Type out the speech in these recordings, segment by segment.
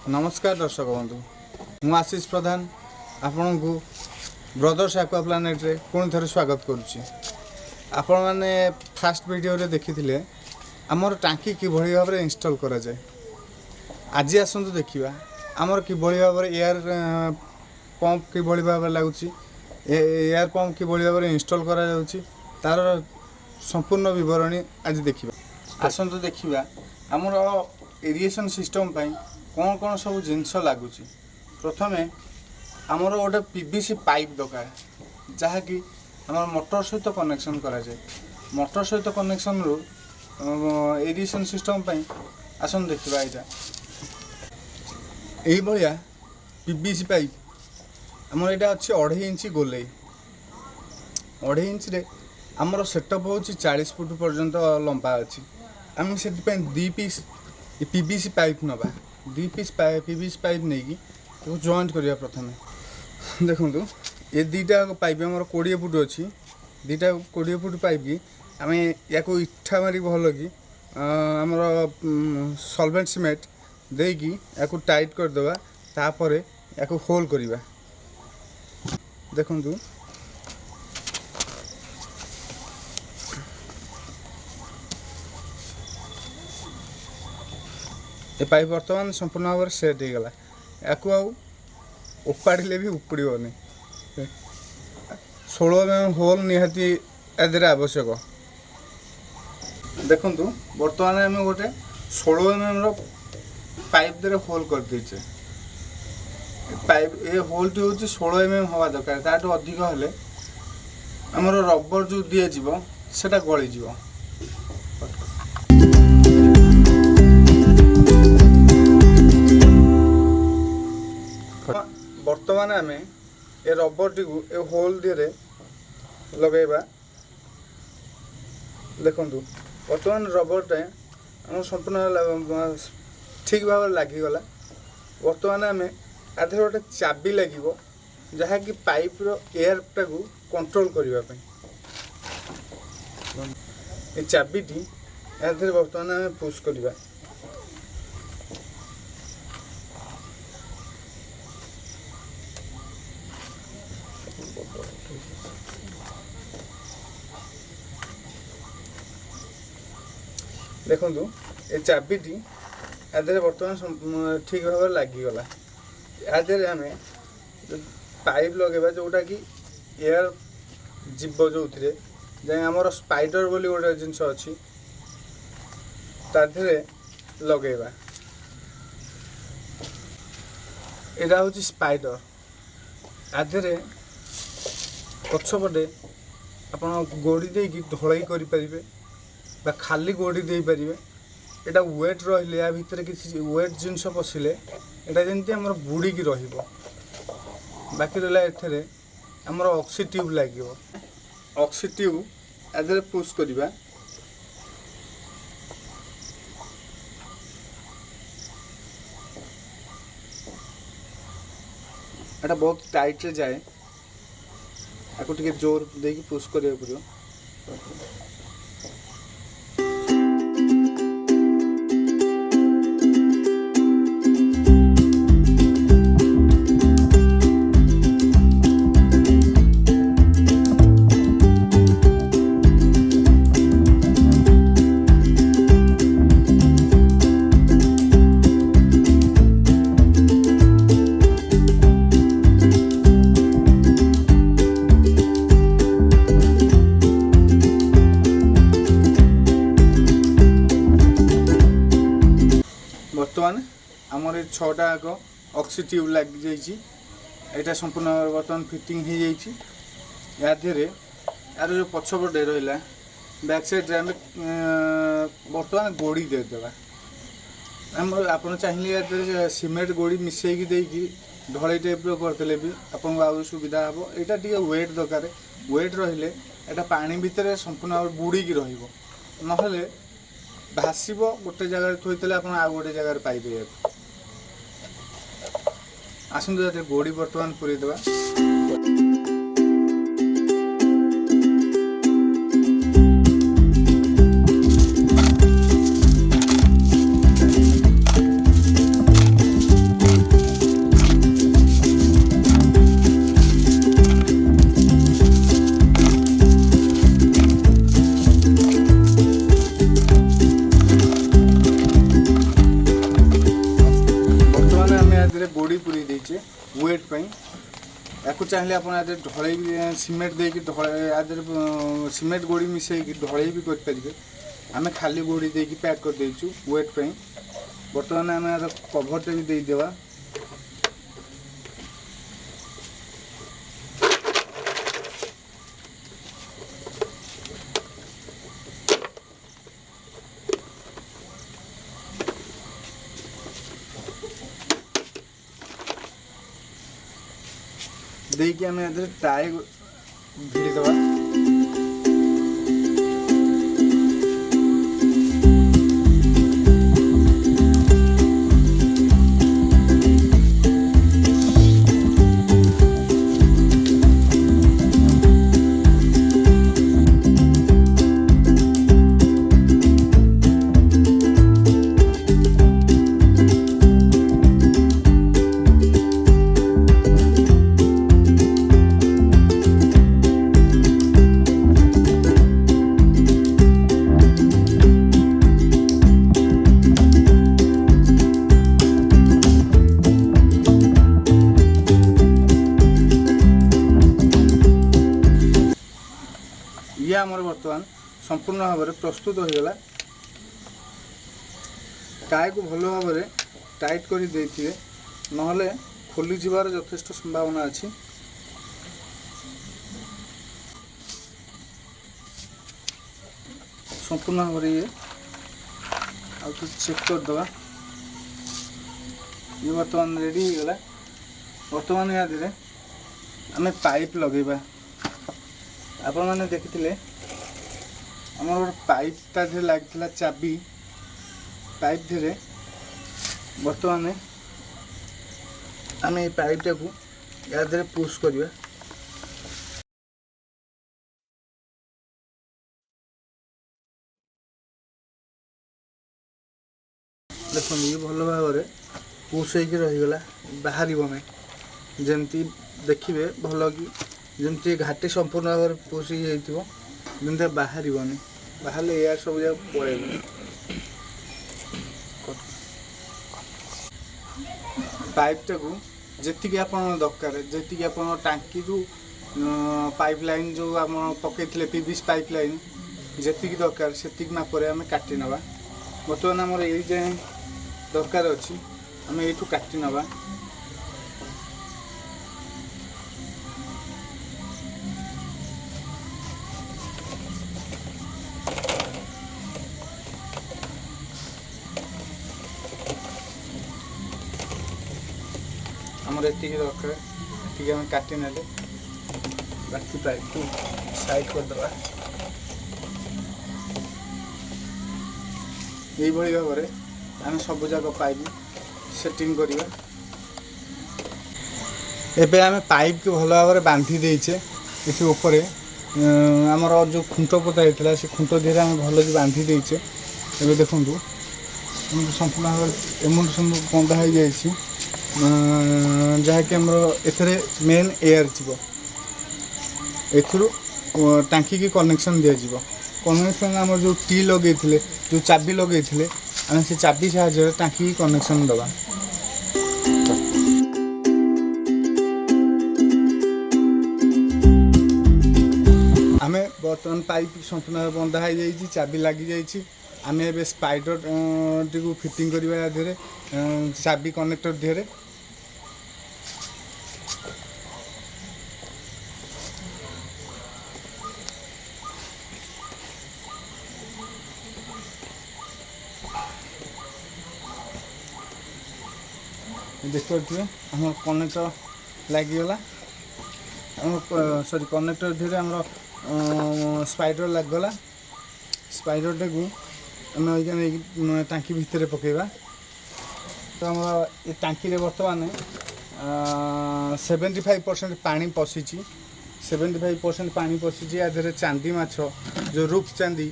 नमस्कार दर्शक बंधु मु आशीष प्रधान आपण को ब्रदर्स एक्वा प्लानेट रे पुणी थे स्वागत करुच्ची। आपण मैंने फास्ट वीडियो रे देखी आमर टांकी किभली भाव में इंस्टॉल करा जाए। आज आसतु देखा आमर किभली भाव में एयर पंप किभली भाव लगुच एयर पंप किभली भाव में इंस्टॉल करा जाउची तार संपूर्ण विवरणी आज देखा। आसतु देखा आमर इरिगेशन सिस्टम पाई कौन कौन सब जिनस लगुच। प्रथम आमर गोटे पीवीसी पाइप दरकार जहाँकि आम मोटर सहित कनेक्शन करा जाए। मोटर सहित कनेक्शन रू इरिगेशन सिस्टम पाई आसन देखा यहाँ यही पीवीसी पाइप आमर यहाँ अच्छी 2.5 इंच गोले 2.5 इंच रे आमर सेटअप हो 40 फुट पर्यंत लंबा अच्छी। आम से 2 पीस पीवीसी पाइप नवा 2 पीस पीवीसी पाइप नहीं कि जॉइंट करिया। प्रथम देखु ये दीटा पाइप आमर 20 फुट अच्छी दीटा 20 फुट पाइप की आम या इठा मारी भल कि आमर सॉल्वेंट सीमेंट देकी या टाइट करदे तापर या होल करवा। देखु ये पाइप बर्तमान संपूर्ण भाव में सेट हो गला। या उपाड़े भी उपड़ोनी 16 mm होल निहाती एदरे आवश्यक। देखु बर्तमान आम गोटे 16 mm पाइप दे होल कर देचे। पाइप ये होल टी हूँ 16 mm हवा दरकार ताठू अधिक हेले आमर रबर जो दिज्व से गलीज। बर्तमान आम ए रबर टी ए होल दिए लगेबा। देखु बर्तमान रबरटा आम संपूर्ण ठीक भाव लगिगला। बर्तमान आम आधे गोटे चाबी लगे जहाँकि पाइप रो एयर टाक कंट्रोल करने। ये चाबीटी आधे बर्तमान आम पुश करवा। देखु ये चाबीटी आधे बर्तमान ठीक भाव लगिगला। आधे आम पाइप लगेबा जोटा कि एयर जीव जो थे आमर स्पाइडर बोली गोटे जिनस अच्छी ताधे लगेबा। यहाँ हूँ स्पाइडर आधे पछपटे आप गोड़ी देकी ढलई करें बा खाली गोड़ी दे पारे। यहाँ वेट रही या भितर किसी वेट जिनस पशिले यहाँ जमी आम बुड़ी की बाकी रहा एथे आमर ऑक्सी ट्यूब लगे। ऑक्सी ट्यूब आधे पुश करवा। यहाँ बहुत टाइट रे जाए आपको टे जोर दे पुश करा पड़ो। बर्तमान आमर 6टा आग ऑक्सी ट्यूब लग जाइए। संपूर्ण बर्तमान फिटिंग हो जाइए। या यार जो पछपटे रहा बैक साइड आम बर्तमान गोड़ी देदेबा। आप चाहिए सीमेंट गोड़ी मिसेकी देकी ढलई टाइप करते भी आपको सुविधा हम। यहाँ टे वेट दरकार वेट रहिले यहाँ पानी भितर संपूर्ण भाव बुड़ीकी रही भाषब गोटे जगह थोड़े आप गोटे जगह पाइबे। आसतु गोड़ी बर्तमान पूरेदेवा। चाहिए आप ढलई सीमेंट देकी सीमेंट गोड़ी मिसेक ढलई भी करेंगे। आम खाली गोड़ी देकी पैक कर देचु वेट पे। बर्तमान आम कभरटे भी देदेवा। देकी आम टाए भिड़ी दवा। ये आमर बर्तमान संपूर्ण भाव में प्रस्तुत हो गला। टाए को भल भाव में टाइट कर देथिए नहले खोली जीवार यथेष्ट संभावना अच्छी। संपूर्ण भाव में ये चेक कर दवा। ये बर्तमान रेडी हो गला। बर्तमान या आम पाइप लगेबा। आपण मैंने देखी आम गोटे पाइप ता लगी चाबी पाइप धीरे बर्तमान आम ये पाइपटा को या पुश करवा। देखो ये भल भाव में पुश हो रहीगला बाहर ना जमती देखिए भल कि जमती घाटी संपूर्ण भाव में पुश जमी बाहर बाहर एयर सब जगह पड़े। पाइपटा को जी आप दरकार जी आप टांकी रू पाइप लाइन जो आम पकई पीवीसी पाइप लाइन जी दरकार से मापर आम काटी नवा। बर्तमान आमर ये जाए दरकार अच्छी आम ये काटी नवा। आमर ये दरकार ये आम काटी ना बाकी पाइप को साइड करदे। यही भाव में आम सब जाक पाइप सेटिंग करवा। एबे आम पाइप को भल भाव में बांधी देचे ये ऊपर आमर जो खुंट पोता होता से खुंट धीरे आम भल कि बांधी देचे। एबे देखूँ संपूर्ण भाव एमुंड सब बंधा हो जाए जहाँकि आमर एथरे मेन एयर जीव एथुरु टांकी की कनेक्शन दिया जीव। कनेक्शन आम जो टी लगे जो चाबी लगे आम से चाबी साहाय्य टांकी की कनेक्शन दबा। आम बर्तमान पाइप संपूर्ण बंधा हो जाए चाबी लगी जाए। आम ए स्पाइडर टी को फिटिंग करवा धीरे चाबी कनेक्टर धीरे। देखिए आम कनेक्टर लगिगला सॉरी कनेक्टर धीरे आम स्पाइडर लगगला। स्पाइडरटा को आम टांकी भितर पकेबा। तो आम ये टांकी बर्तमान 75% पानी पशिची 75% पानी पशिची। या धीरे चांदी माछ जो रूप चांदी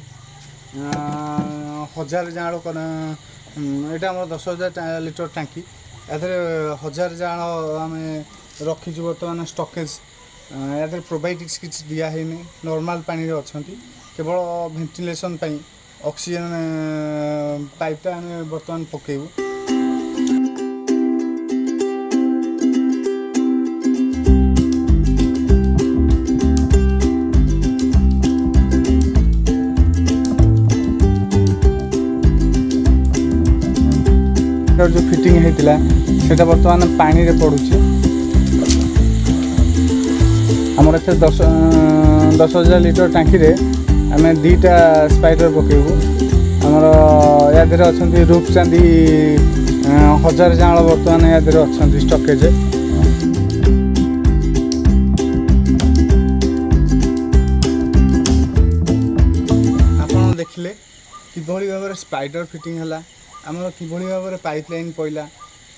1000 जाड़ यहाँ आम 10,000 लिटर टांकी यादे 1000 जाड़ आम रखीचु बर्तमान स्टकेज। या प्रोबायोटिक्स किसी दिखाई नॉर्मल पानी अच्छा केवल वेंटिलेशन ऑक्सीजन पाइपटा आम बर्तमान पकेबू। जो फिटिंग होता है बर्तमान पानी रे पड़ुछि आमर एथे 10,000 लिटर टांकी रे आम 2टा स्पाइडर पकेबू आमर या देहरे अच्छा रूपचांदी 1000 जाँल बर्तमान या देहरे अच्छा स्टकेज आप देखिले किभली भाव स्पाइडर फिटिंग है आमर किभली भाव पाइपलाइन पड़ा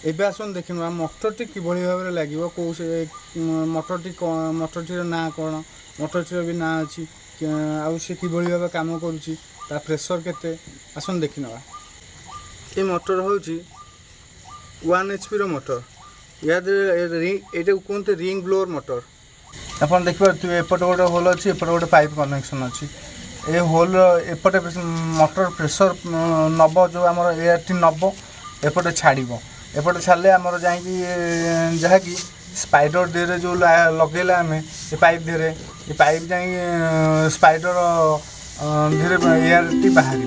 एबे आसन देखिनु मोटरटी किभली भाव लगे कौ से मोटरटी ना कौन मोटरटी भी ना अच्छी आउ से किभली भाव काम करुच्ची ता प्रेशर केते आसन देखि नवा ये मोटर हूँ 1 HP रो मोटर या ये कहते रिंग ब्लोअर मोटर आप देखिए एपटे गोटे होल अच्छी एपटे गोटे पाइप कनेक्शन अच्छी ये होल एपटे मोटर प्रेशर नब जो आम एयर नब एपटे छाड़ एपटे छाड़े आमर जहाँकि स्पाइडर देहरे जो लगेला आम ये पाइप देहरे ये पाइप जा स्पाइडर देहरे एयर टी बाहर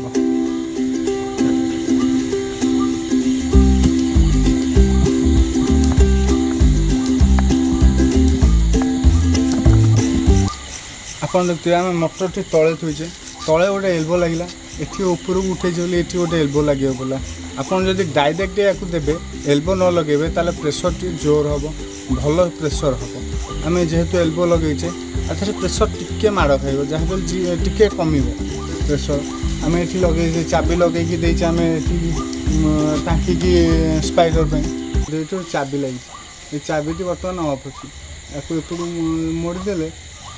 आप देखते आम मोटर टी तले थोचे तले गोटे एल्बो लगे ये उपरକୁ उठे ये गोटे एल्बो लगे बोला आपन जदि डायरेक्ट या देवे एल्बो न लगे ताले प्रेशर टी जोर हम भल प्रेशर हम आम जेहेतु एल्बो लगे आखिर प्रेशर टिके माड़ खाइब जहाँ टिके कम प्रेशर आम ये लगे चाबी लगे आम टाँकी की स्पाइडर पे चाबी लगी ये चाबी बर्तमान अफ अच्छी या मोड़देले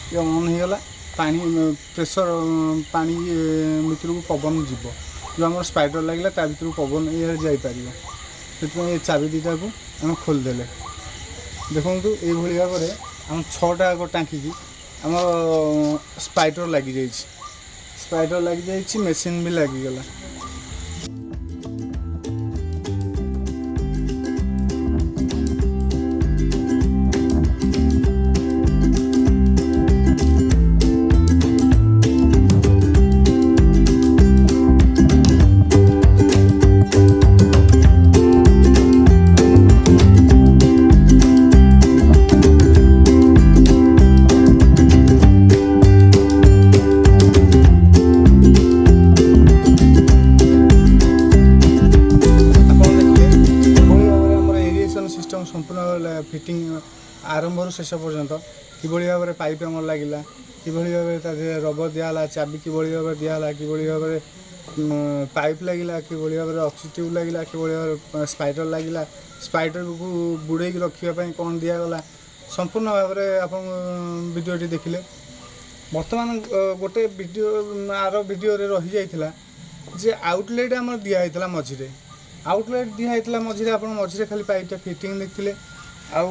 ये ऑन होगा पानी प्रेशर पानी भर को पवन जीव जो आम स्पाइडर लगे ता भर पवन ये जापर से ये चाबी दीटा को आम खोलदेले देखो ये भाव में आम 6टा टाँकी की आम स्पाइडर लगी जाइए मेसीन भी लगिगला संपूर्ण फिटिंग आरंभ शेष पर्यंत किभली भाव में पाइप आम लगे किभली भाव में रबर दिहला चाबी किभली भाव में दिहला किभली भाव में पाइप लगे किभली भाव में ऑक्सी ट्यूब लगे किभली भाव में स्पाइडर लगे स्पाइडर को बुड़े रखापी कौन दिगला संपूर्ण भाव में आप वीडियो देखिले बर्तमान गोटे वीडियो आर वीडियो रही जाइथिला जे आउटलेट आम दिखाई मझिरे आउटलेट दिखाई मझिरे आप मझिरे खाली पाइपटा फिटिंग देखते आउ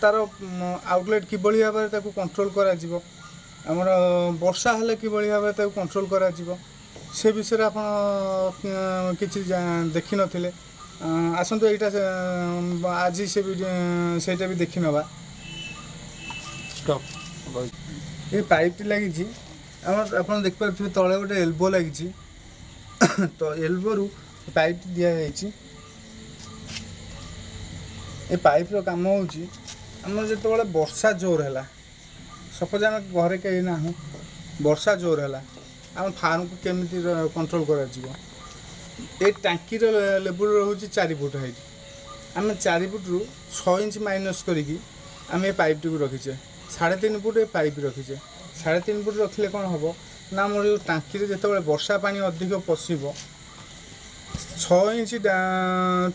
तार आउटलेट किभली भाव में कंट्रोल करा आमर वर्षा हेले किभली भाव में कंट्रोल करा से विषय आप किसी देखि नथिले आसतु यहाँ आज से भी देखि नवा ये पाइपटी लगी आप देखिए तले गोटे एल्बो लगी तो एल्बो रु पाइप दि जाइए ये पाइप रो काम होमर जो वर्षा जोर है सपोज आम घरे कहीं ना वर्षा जोर है आम फार्म को केमी कंट्रोल कर टाँकी लेवल रोचे 4 फुट हाइट आम 4 फुट रु 6 इंच माइनस करी आम ये पाइप टी रखीचे 3.5 फुट ये पाइप रखीचे 3.5 फुट रखिले कौन हम ना मोर जो टाँकी जो वर्षा पानी अधिक पशिब 6 इंच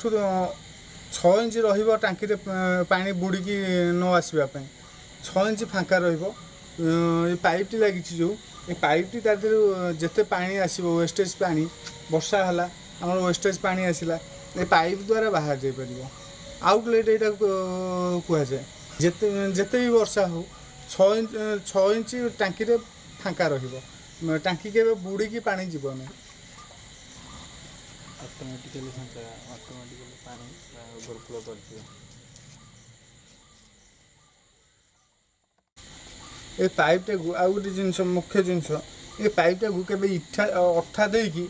ठू 6 इंच टाँकी पानी बुड़िकी न आसवाई 6 इंच फाँका ये पाइपटी लगी जो ये पाइपटी जिते पानी आसो वेस्टेज पानी वर्षा है आम वेस्टेज पानी आसला ये पाइप द्वारा बाहर जापर आउटलेट यहाँ कहुए जिते भी वर्षा हो 6 इंच टाँकी फाँका टाँकी के बुड़िकी पानी जीवन ऑटोमेटिकली पानी ओवरफ्लो कर ये पाइपटा आउ गोटे जिनस मुख्य जिनस ये पाइपटा को केबे इठा अठा देकी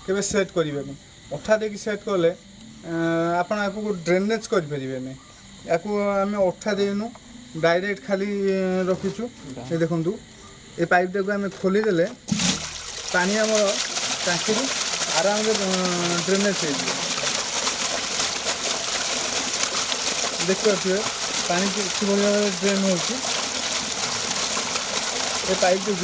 केबे सेट करबे अठा देकी सेट कले ଆପଣ ଆକୁ ଡ୍ରେନେଜ୍ କରିପାରିବେନି। याकू आम अठा देनु डायरेक्ट खाली रखीचु। ये देखु ये पाइप टाक आम खोलीदे पानी आम टाँकी आराम से ड्रेनेज हो देखिए पानी कि भाव ड्रेन हो पाइप टाक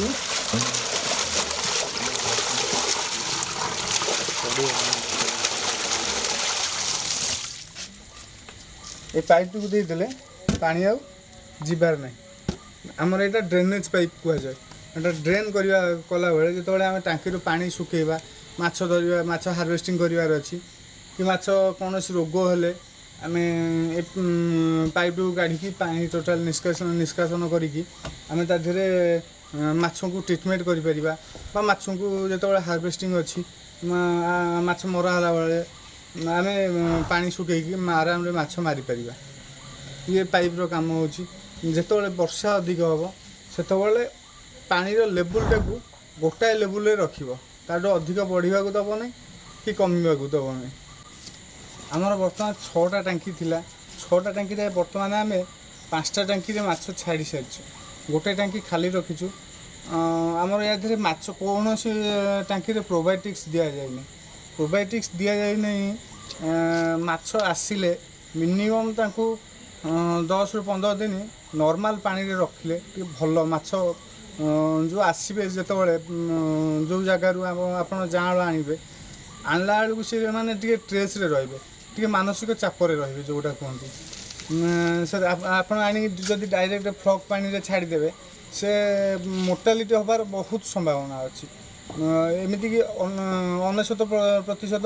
ये पाइप टाक देदेले पानी आउ जीवार ना आमर यहाँ ड्रेनेज पाइप कहुए। यहाँ ड्रेन कला बेले जो आम टाँकी पानी सुखेबा माछ धरवा माछ हार्वेस्टिंग करार अच्छी कि माछ कौन रोग हेले आम ए पाइप टाक काढ़ी पानी टोटाल निष्कासन करी आम ताधे माछ को ट्रिटमेंट कर माछ को जो हार्वेस्टिंग अच्छी माछ मराला बेले आम पानी सुखी आराम रे माछ मारी परिबा। ये पाइप रो काम होची जेतोले वर्षा अधिक हम से पानी लेवल टाक गोटाए लेवल रे रखिबो ताडो अधिक बढ़िया को दब नहीं कि कमिबा को दब नहीं। आमर बर्तमान 6टा टांकी थिला 6टा टांकी रे बर्तमान आम 5टा टांकी रे माछ छाड़ी सारिछु गोटे टांकी खाली रखीछु। आमर या धरे माछ कौन से टांकी रे प्रोबायोटिक्स दिया जायनी प्रोबायोटिक्स दिया जाए नहीं माछ आसिले मिनिमम तांको 10 ରୁ 15 दिन नॉर्मल पानी रे रखिले भल माछ जो आसबे जिते जो जगार आप जाँल आणवे आणला बेलू सी मैंने ट्रेस रे रे मानसिक चापर रे जोटा कहते सर आप जदि डायरेक्ट फ्लक पानी रे छाड़देवे से मोर्टालिटी हबार बहुत संभावना अच्छी। एमती कि 99%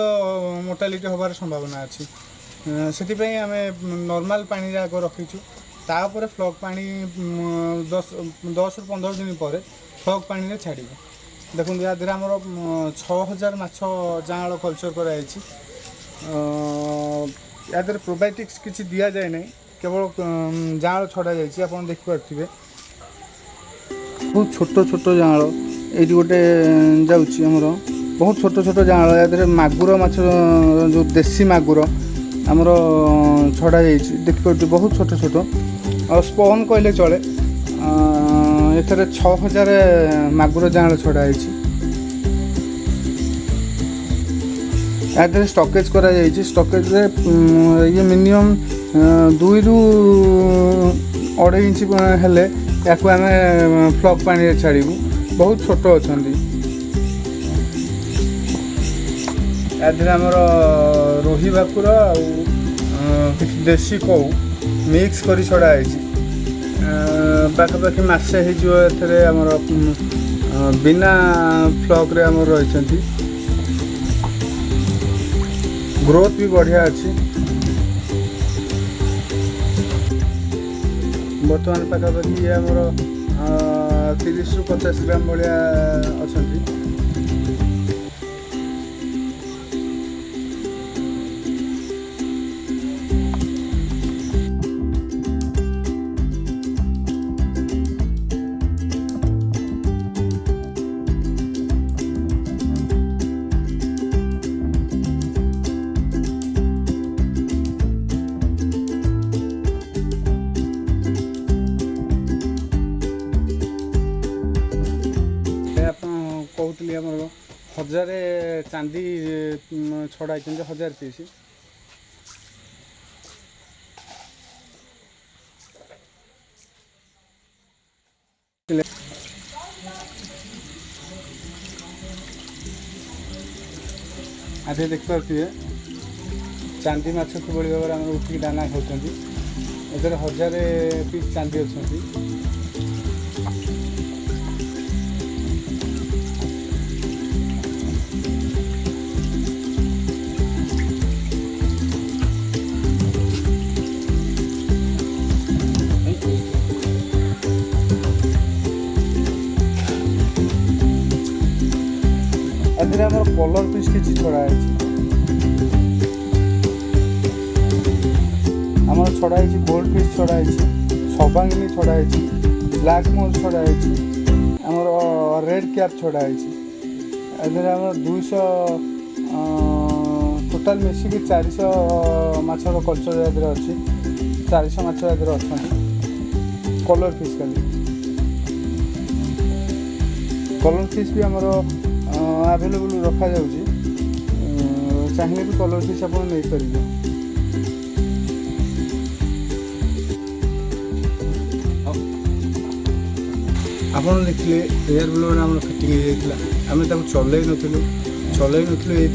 मोर्टालिटी हबार संभावना अच्छी। से आम नॉर्मल पानी जाक रखीचु तापर फ्लक पानी 10 ରୁ 15 दिन पर फ्लक पानी रे छाड़ देखो या आमर 6000 माछ जाँल कल्चर कराई यादे प्रोबायोटिक्स किसी दि जाए ना केवल जाँल छड़ा जाए आप देखिपे बहुत छोट छोट जाँल ये गोटे जामर बहुत छोट छोट जाँल या मागुर माछ जो देसी मागुर आमर छड़ा देखिए बहुत छोट छोट और स्पन कहले चले एथरे 6000 मागुर जाँल छड़ा या स्टकेज करा स्टकेज ये मिनिमम 2 ରୁ 2.5 इंच हेले या आम फ्लक पानी छाड़ू बहुत छोट अच्छा यादे आमर रोही भाकुर देशी कौ मिक्स कर छड़ाई पाखापाखि मसे होमर बिना फ्लक रे आमर रही ग्रोथ भी बढ़िया अच्छी। बर्तमान पाखापाखि आमर 30 ରୁ 50 ग्राम भाया अच्छा। कहते आम 1000 चांदी छड़ाई 1000 पीस आज देखिए चांदी माछ कि भाव में उठिक दाना खाऊँ एथर 1000 पीस चांदी अच्छा। आमर कलर पीस किसी छड़ाई आमर छड़ाई गोल्ड पीस छड़ाई सबांगिनी छड़ाई ब्लैक मोल छड़ाई आमर रेड कैप छड़ाई आम 200 टोटाल मिसिक 400 माछर कल्चर याद अच्छी 400 माछ याद अच्छा कलर फिश कलर फिश भी आमर आवेलेबल रखा जाउची चाहिए भी कलर फिश आप नहीं पारे। आपन देखिले एयर ब्लोअर आम फिटिंग आम चलई नथिलु ये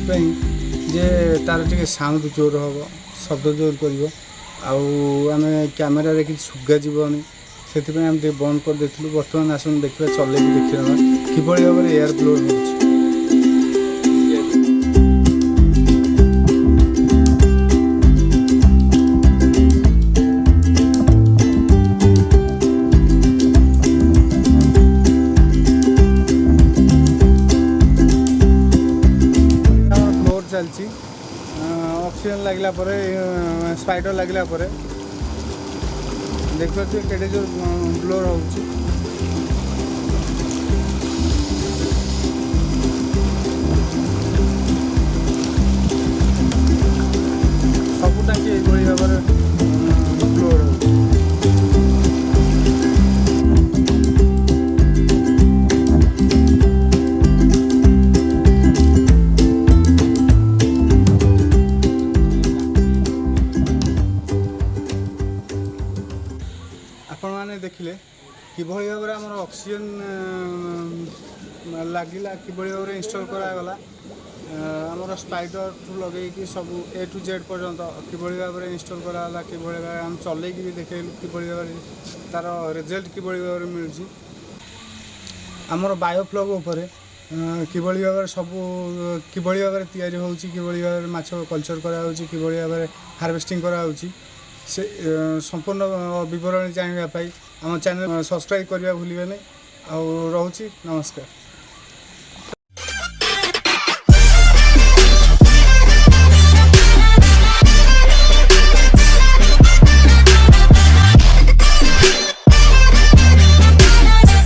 जे तार टे साउंड जोर हम शब्द जोर कर आम कैमेरा कि सुगा जीवन से आम बंद कर देथिलु। बर्तमान आसन देखा चल देखा कि भाव में एयर ब्लोअर हो। चलती ऑक्सीजन लगला पर स्पाइडर लगला पर देख के जो ब्लोर हो सब टाँगी भाव में ब्लोर हो। आपण मैंने देखिले कि भाव में आम ऑक्सीजन लगिला कि भाव में इंस्टॉल करागला आमर स्पाइडर ठू लगे कि सब A to Z पर्यंत कि भाव में इंस्टॉल कराला कि भाव में आम चल भी देखलु कि भाव में तार रिजल्ट कि भाव में मिलूँ आमर बायोफ्लग उपर कि भाव में सब कि भाव में तैयारी हो कि भाव में माछ कल्चर करा कि भाव में हार्वेस्टिंग करा से संपूर्ण विवरण जानवाई आम चैनल सब्सक्राइब करने भूलिए नहीं। आ रोची नमस्कार।